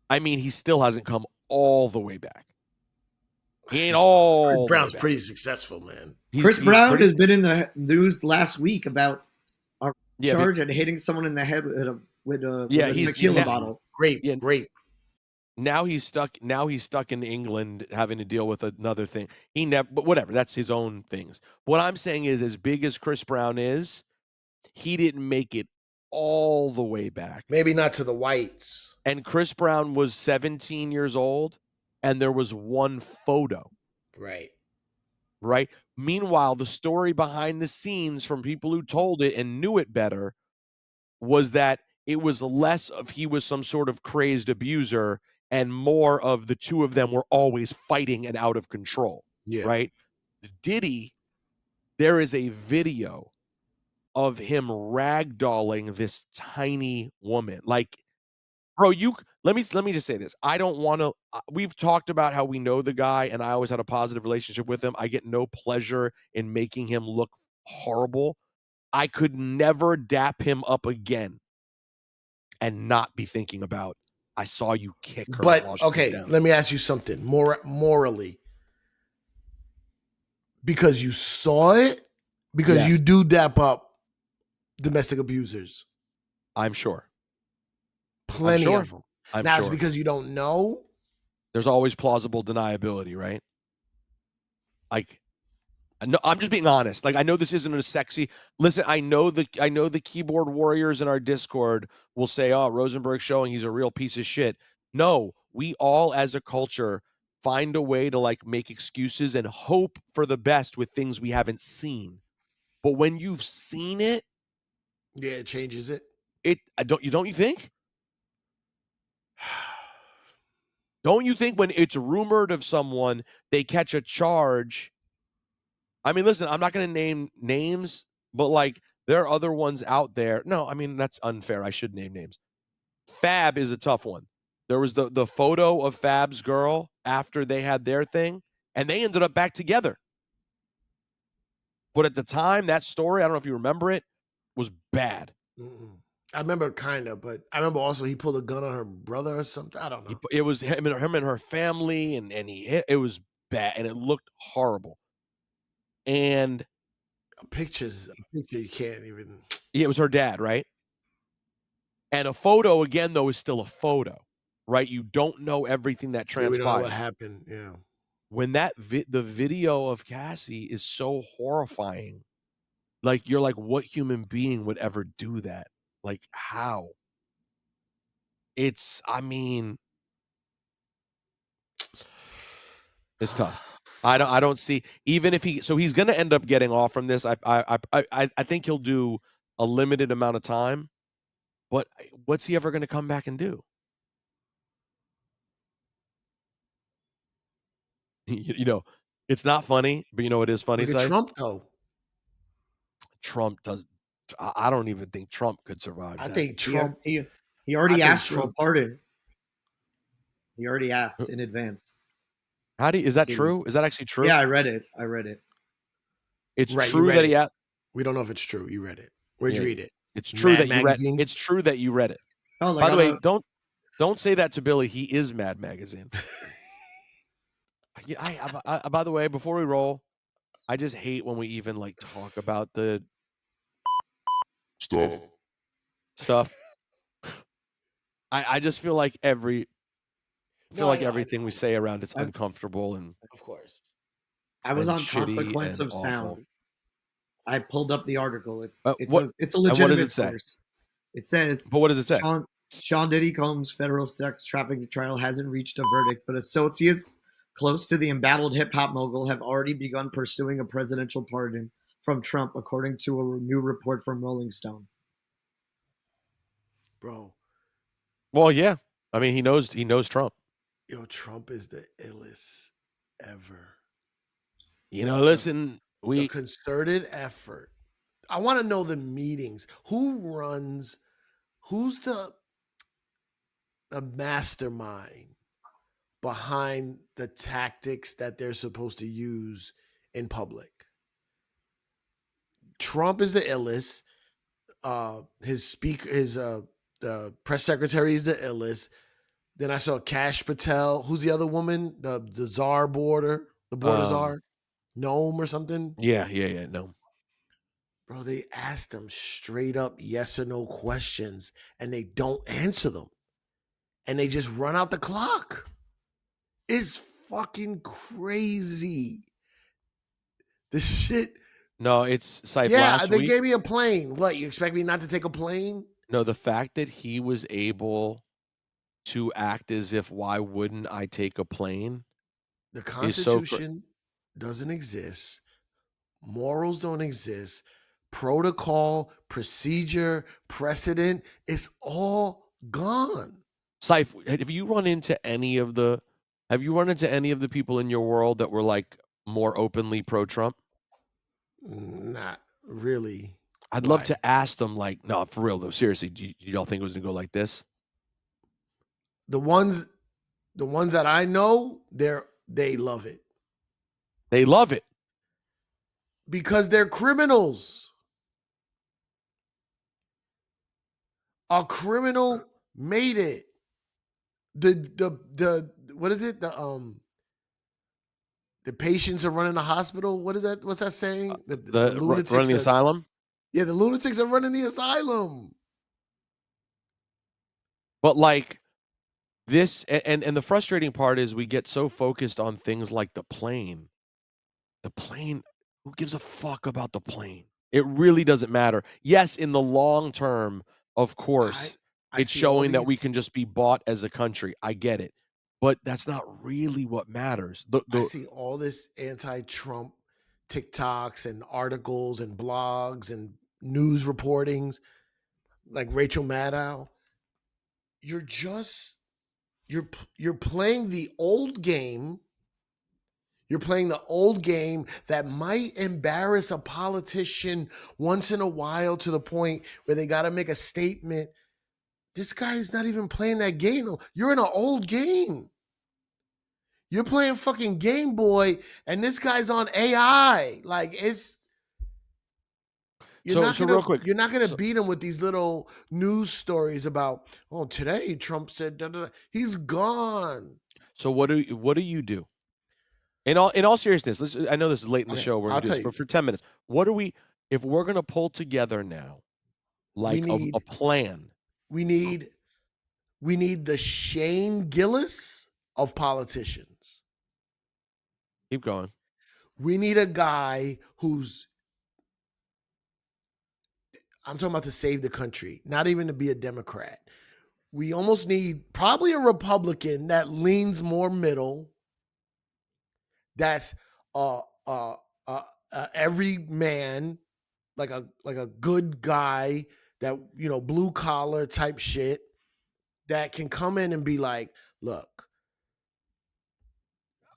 I mean, he still hasn't come all the way back. He ain't Chris all the way Brown's back. pretty successful, man. Chris Brown has been in the news last week about a charge and hitting someone in the head with a tequila bottle. Grape. Now he's stuck in England having to deal with another thing. But whatever, that's his own things. What I'm saying is, as big as Chris Brown is, he didn't make it all the way back. Maybe not to the whites. And Chris Brown was 17 years old, and there was one photo. Right. Meanwhile, the story behind the scenes from people who told it and knew it better was that it was less of he was some sort of crazed abuser and more of the two of them were always fighting and out of control. Yeah. Right? Diddy, there is a video of him ragdolling this tiny woman. Like, bro, let me just say this. I don't want to. We've talked about how we know the guy, and I always had a positive relationship with him. I get no pleasure in making him look horrible. I could never dap him up again and not be thinking about, I saw you kick her. But while she was okay, down. let me ask you something morally. Because you saw it, because you do dap up domestic abusers. I'm sure. Plenty of them. Now sure. it's because you don't know. There's always plausible deniability, right? Like, no, I'm just being honest. Like, I know this isn't a sexy. Listen, I know the keyboard warriors in our Discord will say, "Oh, Rosenberg's showing he's a real piece of shit." No, we all as a culture find a way to like make excuses and hope for the best with things we haven't seen. But when you've seen it, yeah, it changes it. Don't you think? Don't you think when it's rumored of someone, they catch a charge? I mean, listen, I'm not going to name names, but like there are other ones out there. No, I mean, that's unfair. I should name names. Fab is a tough one. There was the photo of Fab's girl after they had their thing, and they ended up back together. But at the time, that story, I don't know if you remember it, was bad. I remember kind of, but I remember also he pulled a gun on her brother or something. I don't know. It was him and her family, and he hit. It was bad, and it looked horrible. And a picture you can't even. Yeah, it was her dad, right? And a photo, again, though, is still a photo, right? You don't know everything that transpired. We don't know what happened, yeah. When the video of Cassie is so horrifying, like, you're like, what human being would ever do that? Like, how? I mean, it's tough. I don't see, even if he's going to end up getting off from this. I think he'll do a limited amount of time, but what's he ever going to come back and do? You know, it's not funny, but you know it is funny. Look at Trump, though. Trump does. I don't even think Trump could survive. I think Trump. He already asked for a pardon. He already asked in advance. Is that true? Is that actually true? Yeah, I read it. It's true that he asked. We don't know if it's true. You read it. Where'd you read it? It's true that you read. It's true that you read it. Oh, by the way, don't say that to Billy. He is Mad Magazine. By the way, before we roll, I just hate when we even like talk about the stuff. I just feel like everything we say around it's uncomfortable and of course. I was on Consequence of Sound. I pulled up the article. It's a legitimate what does it source. It says, but what does it say? Sean Diddy Combs' federal sex trafficking trial hasn't reached a verdict, but associates close to the embattled hip-hop mogul have already begun pursuing a presidential pardon from Trump, according to a new report from Rolling Stone. Bro. Well, yeah. I mean, he knows Trump. Yo, Trump is the illest ever. Listen, the concerted effort. I want to know the meetings. Who's the mastermind behind the tactics that they're supposed to use in public. Trump is the illest. The press secretary is the illest. Then I saw Kash Patel. Who's the other woman? The czar border, the border czar, Gnome or something. Yeah. No. Bro, they asked them straight up yes or no questions, and they don't answer them, and they just run out the clock. It's fucking crazy. The shit. No, it's Cipha. Yeah, last they week, gave me a plane. What, you expect me not to take a plane? no, the fact that he was able to act as if why wouldn't I take a plane The is so Constitution doesn't exist. Morals don't exist. Protocol, procedure, precedent, it's all gone. Cipha, have you run into any of the people in your world that were like more openly pro-Trump? Not really. I'd love to ask them, like, no, for real though, seriously, do y'all think it was gonna go like this? The ones that I know, they love it. They love it. Because they're criminals. A criminal made it. The what is it? The patients are running the hospital. What is that? What's that saying? The running the asylum? Yeah, the lunatics are running the asylum. But like this, and the frustrating part is we get so focused on things like the plane. The plane, who gives a fuck about the plane? It really doesn't matter. Yes, in the long term, of course, it's showing that we can just be bought as a country. I get it. But that's not really what matters. I see all this anti-Trump TikToks and articles and blogs and news reportings, like Rachel Maddow. You're playing the old game. You're playing the old game that might embarrass a politician once in a while to the point where they got to make a statement. This guy is not even playing that game. You're in an old game. You're playing fucking Game Boy, and this guy's on AI. Like, real quick, you're not gonna beat him with these little news stories about, oh, today Trump said da, da, da. He's gone. So what do you do? In all seriousness, I know this is late in the show. We're gonna do this for 10 minutes. What are we, if we're gonna pull together now, like a plan? We need the Shane Gillis of politicians. Keep going. We need a guy I'm talking about to save the country, not even to be a Democrat. We almost need probably a Republican that leans more middle. That's every man, like a good guy that, blue collar type shit, that can come in and be like, look,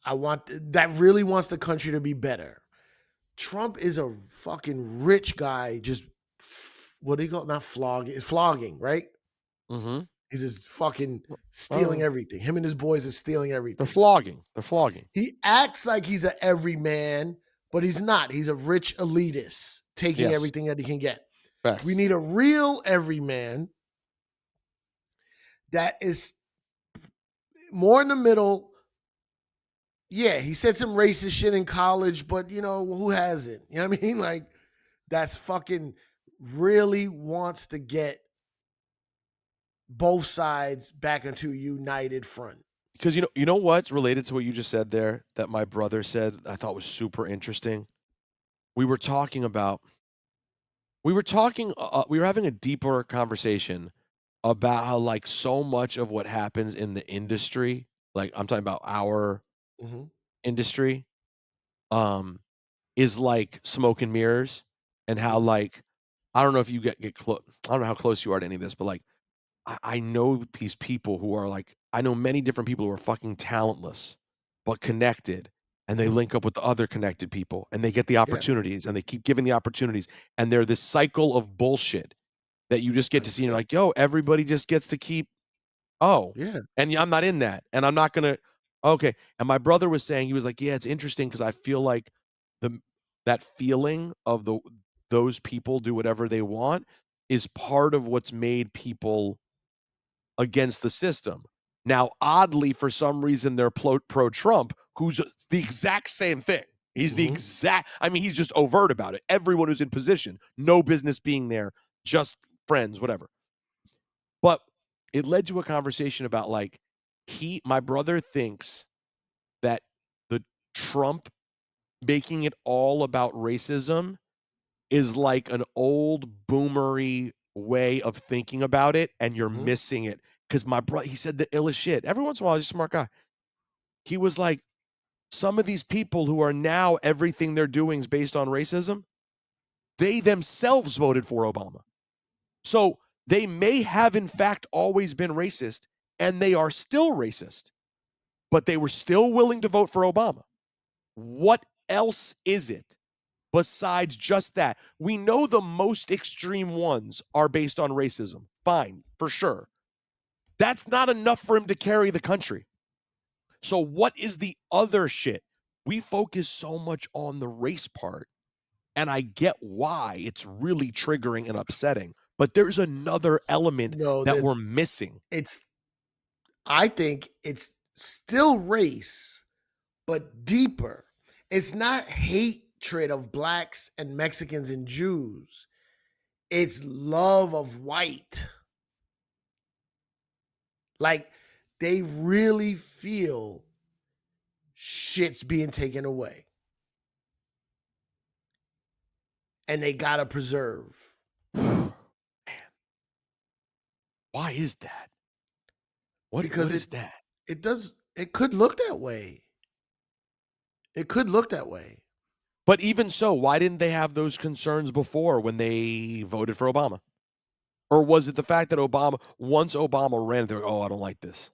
that really wants the country to be better. Trump is a fucking rich guy, just what do you call it? Not flogging, it's flogging, right? Mm-hmm. He's just fucking stealing everything. Him and his boys are stealing everything. They're flogging. He acts like he's a everyman, but he's not. He's a rich elitist, taking everything that he can get. Facts. We need a real everyman that is more in the middle. Yeah, he said some racist shit in college, but who hasn't? You know what I mean? Like, that's fucking really wants to get both sides back into a united front. Because you know what's related to what you just said there that my brother said I thought was super interesting. We were having a deeper conversation about how, like, so much of what happens in the industry, like I'm talking about our industry, is like smoke and mirrors, and how, like, I don't know if you get close. I don't know how close you are to any of this, but like, I know these people who are like, I know many different people who are fucking talentless, but connected, and they link up with the other connected people, and they get the opportunities, and they keep giving the opportunities, and they're this cycle of bullshit that you just get to see, and you're like, yo, everybody just gets to keep, and I'm not in that, and I'm not gonna, Okay. And my brother was saying, he was like, yeah, it's interesting because I feel like that feeling of those people do whatever they want is part of what's made people against the system. Now, oddly, for some reason, they're pro-Trump, who's the exact same thing. He's the exact, I mean, he's just overt about it. Everyone who's in position, no business being there, just friends, whatever. But it led to a conversation about like, my brother thinks that the Trump making it all about racism is like an old boomery way of thinking about it, and you're missing it. Because my brother, he said the illest shit. Every once in a while, he's a smart guy. He was like, some of these people who are now everything they're doing is based on racism, they themselves voted for Obama. So they may have, in fact, always been racist, and they are still racist, but they were still willing to vote for Obama. What else is it besides just that? We know the most extreme ones are based on racism. Fine, for sure. That's not enough for him to carry the country. So what is the other shit? We focus so much on the race part, and I get why it's really triggering and upsetting, but there's another element that we're missing. I think it's still race, but deeper. It's not hatred of blacks and Mexicans and Jews. It's love of white. Like they really feel shit's being taken away. And they gotta preserve. Man. Why is that? What is that? It could look that way. It could look that way. But even so, why didn't they have those concerns before when they voted for Obama? Or was it the fact that once Obama ran, they're like, oh, I don't like this?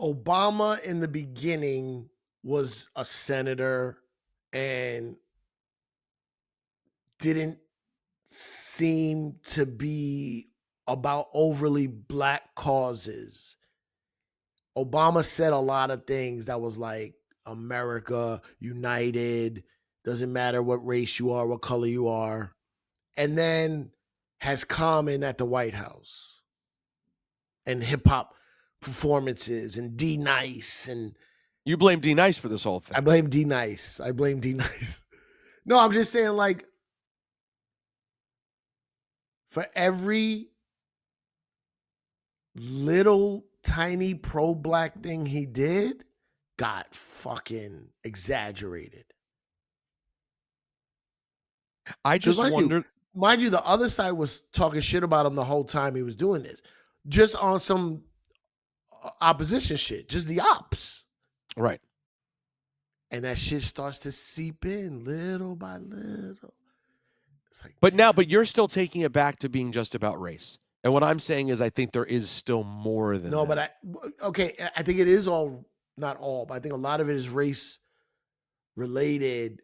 Obama in the beginning was a senator and didn't seem to be about overly black causes. Obama said a lot of things that was like, America united, doesn't matter what race you are, what color you are, and then has Common at the White House and hip hop performances and D Nice. And you blame D Nice for this whole thing. I blame D Nice. No, I'm just saying, like, for every little tiny pro-black thing he did, got fucking exaggerated. I just wondered. Mind you, the other side was talking shit about him the whole time he was doing this, just on some opposition shit, just the ops. Right. And that shit starts to seep in little by little. It's like, but you're still taking it back to being just about race. And what I'm saying is I think there is still more than that. But I think it is all, not all, but I think a lot of it is race related,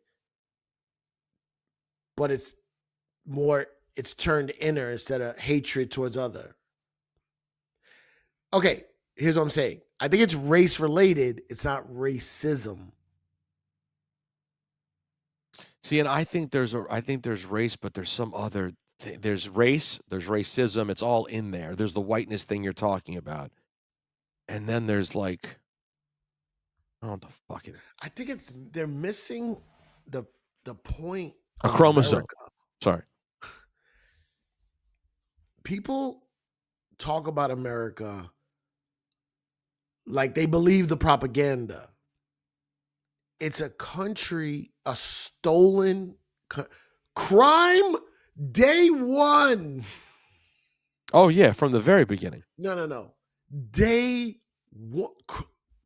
but it's turned inner instead of hatred towards other. Okay, here's what I'm saying. I think it's race related. It's not racism. See, and I think there's race, but there's some other thing. There's race, there's racism. It's all in there. There's the whiteness thing you're talking about. And then there's like, oh, the fucking. I think they're missing the point. A chromosome. America. Sorry. People talk about America like they believe the propaganda. It's a country, a stolen crime day one. Oh, yeah, from the very beginning. No. Day one.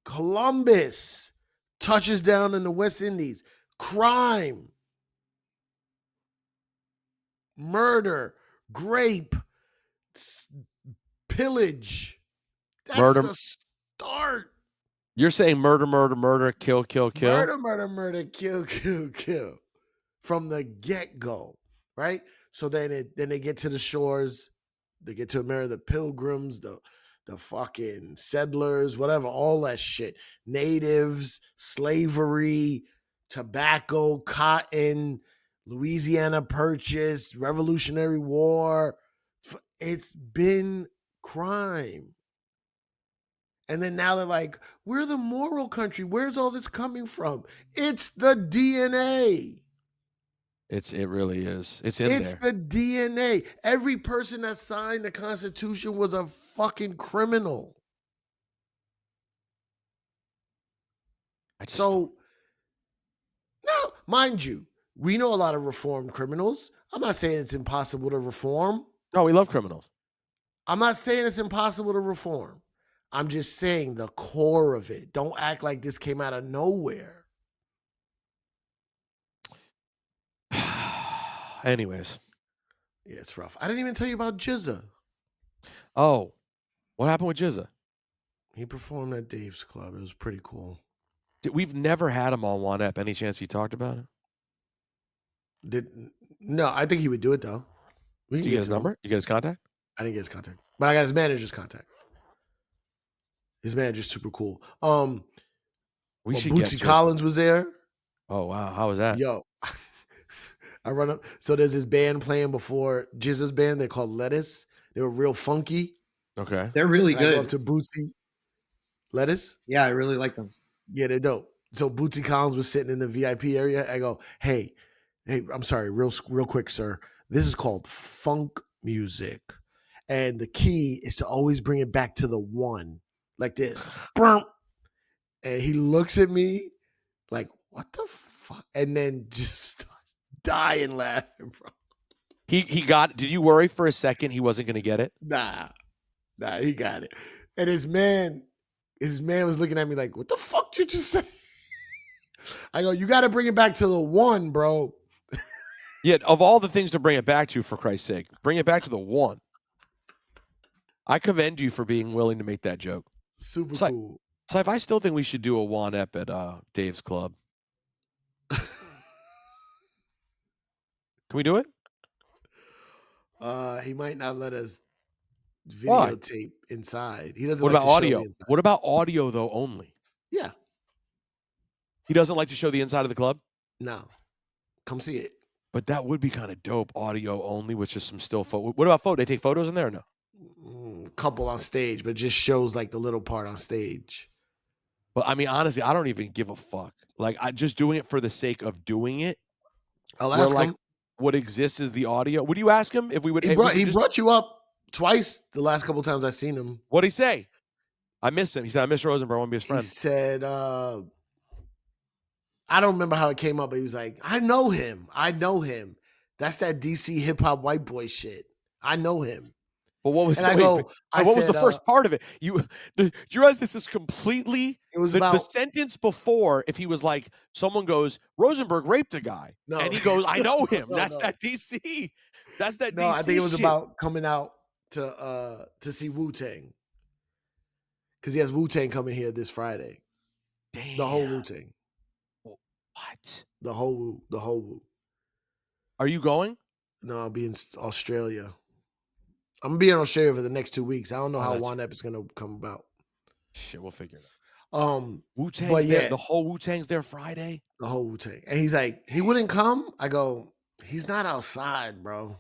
Columbus touches down in the West Indies. Crime. Murder. Grape. Pillage. That's murder. The start. You're saying murder, kill. Murder, kill. From the get-go, right? So then they get to the shores, they get to America, the Pilgrims, the the fucking settlers, whatever, all that shit. Natives, slavery, tobacco, cotton, Louisiana Purchase, Revolutionary War. It's been crime. And then now they're like, we're the moral country. Where's all this coming from? It's the DNA. It really is. It's in It's there. the DNA. Every person that signed the Constitution was a fucking criminal. So, now, mind you, we know a lot of reformed criminals. I'm not saying it's impossible to reform. No, we love criminals. I'm not saying it's impossible to reform. I'm just saying the core of it. Don't act like this came out of nowhere. Anyways. Yeah, it's rough. I didn't even tell you about Jizza. Oh, what happened with Jizza? He performed at Dave's Club. It was pretty cool. We've never had him on One Ep. Any chance he talked about it? No, I think he would do it though. Did you get his number? You get his contact? I didn't get his contact, but I got his manager's contact. His manager's super cool. We should Bootsy get Collins was there. Oh wow, how was that? Yo, I run up. So there's this band playing before Jizza's band. They're called Lettuce. They were real funky. Okay, they're really good. I go up to Bootsy. Lettuce. Yeah, I really like them. Yeah, they're dope. So Bootsy Collins was sitting in the VIP area. I go, hey, I'm sorry, real quick, sir. This is called funk music. And the key is to always bring it back to the one, like this. And he looks at me like, what the fuck? And then just starts dying laughing, bro. He got. Did you worry for a second he wasn't going to get it? Nah, he got it. And his man was looking at me like, what the fuck did you just say? I go, you got to bring it back to the one, bro. Yeah, of all the things to bring it back to, for Christ's sake, bring it back to the one. I commend you for being willing to make that joke. Super cool. Cipha, I still think we should do a One Ep at Dave's Club. Can we do it? He might not let us Why? videotape inside. He doesn't. What like about to show audio? the inside. What about audio though only? Yeah. He doesn't like to show the inside of the club? No. Come see it. But that would be kind of dope, audio only, with just some still photo. What about photo? They take photos in there or no? Couple on stage, but just shows like the little part on stage. But I mean, honestly, I don't even give a fuck. Like, I just doing it for the sake of doing it. I'll ask him. What exists is the audio. Would you ask him if we would? He brought you up twice the last couple times I've seen him. What'd he say? I miss him. He said, I miss Rosenberg. I want to be his friend. He said, I don't remember how it came up, but he was like, I know him. That's that DC hip hop white boy shit. I know him. But what was what was the first part of it? You realize this is completely it was the sentence before. If he was like, someone goes, Rosenberg raped a guy, and he goes, I know him. That's that DC. That's that DC. No, I think it was about coming out to see Wu-Tang, because he has Wu-Tang coming here this Friday. Damn. The whole Wu-Tang. What? The whole Wu. Are you going? No, I'll be in Australia. I'm gonna be in Australia for the next 2 weeks. I don't know how One Ep is gonna come about. Shit, we'll figure it out. Wu-Tang's there. The whole Wu-Tang's there Friday. The whole Wu-Tang. And he's like, he wouldn't come. I go, he's not outside, bro.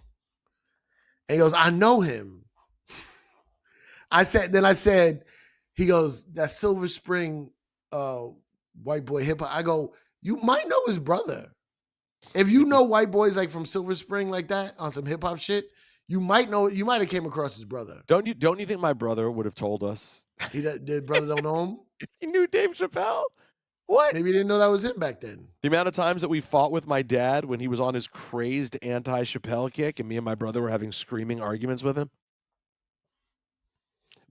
And he goes, I know him. I said, he goes, that Silver Spring white boy hip hop. I go, you might know his brother. If you know white boys like from Silver Spring like that on some hip hop shit, you might have came across his brother. Don't you think my brother would have told us? Did brother don't know him? He knew Dave Chappelle. What? Maybe he didn't know that was him back then. The amount of times that we fought with my dad when he was on his crazed anti-Chappelle kick, and me and my brother were having screaming arguments with him.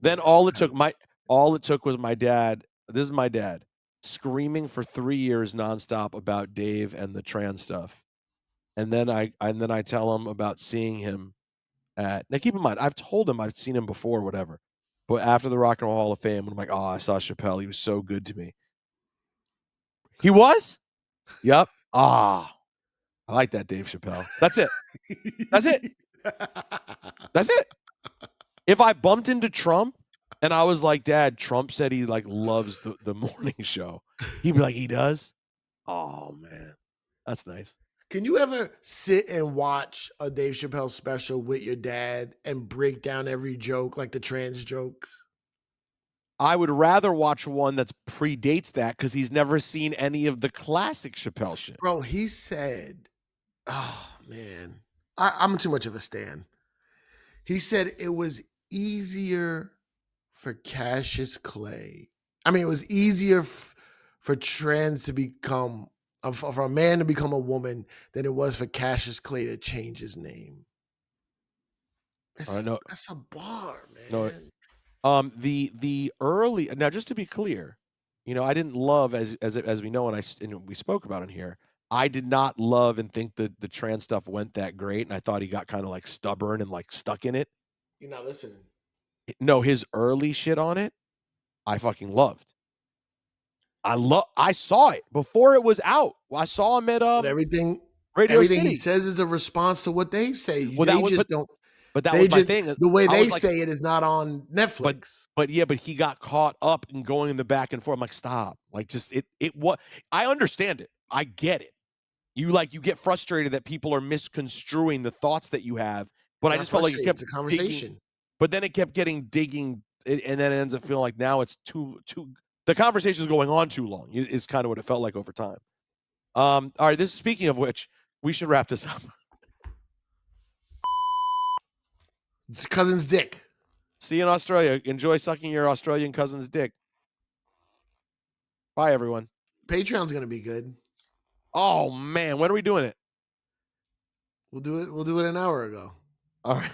Then all it took was my dad. This is my dad screaming for 3 years nonstop about Dave and the trans stuff, and then I tell him about seeing him at. Now keep in mind, I've told him I've seen him before, whatever. But after the Rock and Roll Hall of Fame, I'm like, oh, I saw Chappelle. He was so good to me. He was? Yep. I like that Dave Chappelle. That's it. That's it. That's it. If I bumped into Trump And I was like, Dad, Trump said he like loves the morning show. He'd be like, he does? Oh man. That's nice. Can you ever sit and watch a Dave Chappelle special with your dad and break down every joke, like the trans jokes? I would rather watch one that predates that because he's never seen any of the classic Chappelle shit. Bro, he said, oh man, I'm too much of a stan. He said it was easier for Cassius Clay. I mean, it was easier for trans to become, for a man to become a woman than it was for Cassius Clay to change his name. That's a bar, man. The early, now just to be clear, you know, I didn't love as we know, and we spoke about it here. I did not love and think that the trans stuff went that great, and I thought he got kind of like stubborn and like stuck in it. You're not listening. No, his early shit on it, I fucking loved. I saw it before it was out. I saw him at But everything Radio City. he says is a response to what they say. Well, they just don't. But that was my thing. The way they like, say it is not on Netflix. But he got caught up in going in the back and forth. I'm like, stop. Like, just it what I understand it. I get it. You get frustrated that people are misconstruing the thoughts that you have. But I just felt like it kept a conversation. Digging, but then it kept getting digging, and then it ends up feeling like now it's too. The conversation is going on too long. Is kind of what it felt like over time. All right. Speaking of which, we should wrap this up. It's cousin's dick. See you in Australia. Enjoy sucking your Australian cousin's dick. Bye, everyone. Patreon's gonna be good. Oh man, when are we doing it? We'll do it an hour ago. All right.